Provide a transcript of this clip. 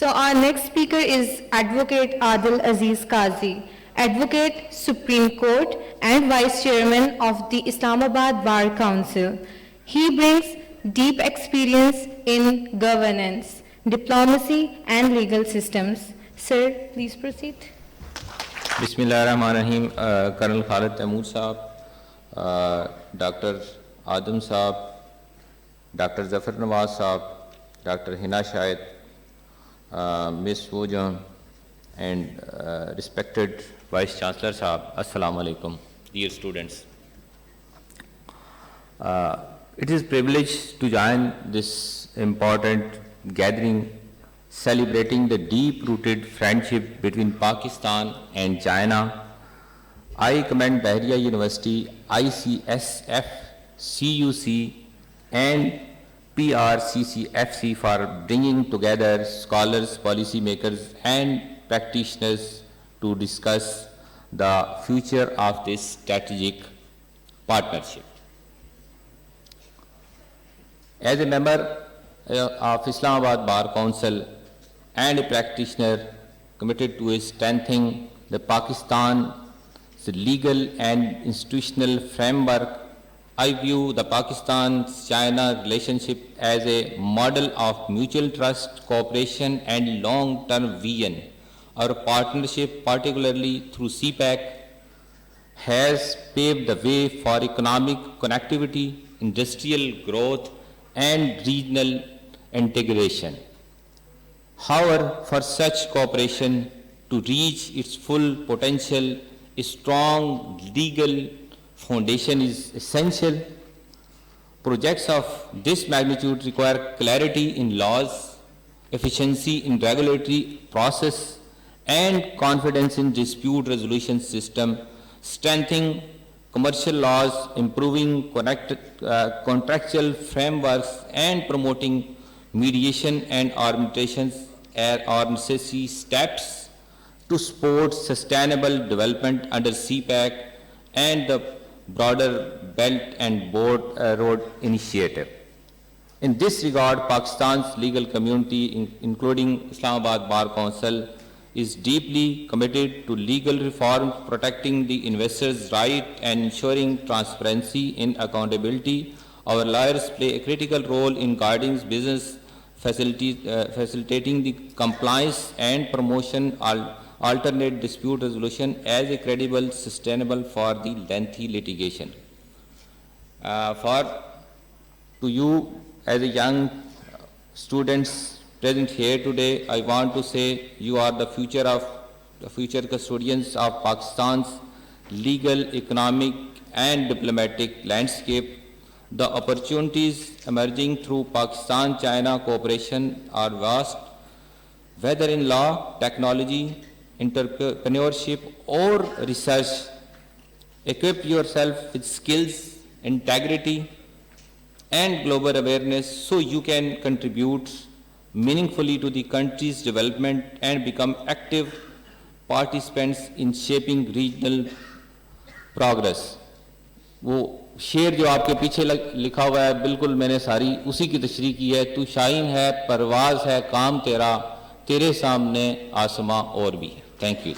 So our next speaker is Advocate Adil Aziz Qazi, Advocate, Supreme Court and Vice Chairman of the Islamabad Bar Council. He brings deep experience in governance, diplomacy and legal systems. Sir, please proceed. Bismillahirrahmanirrahim. Colonel Khalid Taimur Saab, Dr. Adam Saab, Dr. Zafar Nawaz Saab, Dr. Hina Shahid, Ms. Wojan, and respected Vice Chancellor Saab, Assalamu alaikum, dear students. It is a privilege to join this important gathering celebrating the deep-rooted friendship between Pakistan and China. I commend Bahria University, ICSF, CUC, and PRCCFC for bringing together scholars, policymakers, and practitioners to discuss the future of this strategic partnership. As a member of Islamabad Bar Council and a practitioner committed to strengthening the Pakistan's legal and institutional framework, I view the Pakistan-China relationship as a model of mutual trust, cooperation, and long-term vision. Our partnership, particularly through CPEC, has paved the way for economic connectivity, industrial growth, and regional integration. However, for such cooperation to reach its full potential, a strong legal foundation is essential. Projects of this magnitude require clarity in laws, efficiency in regulatory process, and confidence in dispute resolution system, strengthening commercial laws, improving contractual frameworks, and promoting mediation and arbitrations are necessary steps to support sustainable development under CPEC and the broader Belt and Road Initiative. In this regard, Pakistan's legal community, including Islamabad Bar Council, is deeply committed to legal reforms, protecting the investor's right and ensuring transparency and accountability. Our lawyers play a critical role in guiding business, facilitating the compliance and promotion alternate dispute resolution as a credible, sustainable for the lengthy litigation. To you as a young students present here today, I want to say you are the future custodians of Pakistan's legal, economic, and diplomatic landscape. The opportunities emerging through Pakistan-China cooperation are vast, whether in law, technology, entrepreneurship, or research. Equip yourself with skills, integrity, and global awareness so you can contribute meaningfully to the country's development and become active participants in shaping regional progress. वो शेर जो आपके पीछे लिखा हुआ है, बिल्कुल मैंने सारी उसी की तशरीह की है। तू शाहीन है, परवाज़ है, काम तेरा, तेरे सामने आसमां और भी है। Thank you.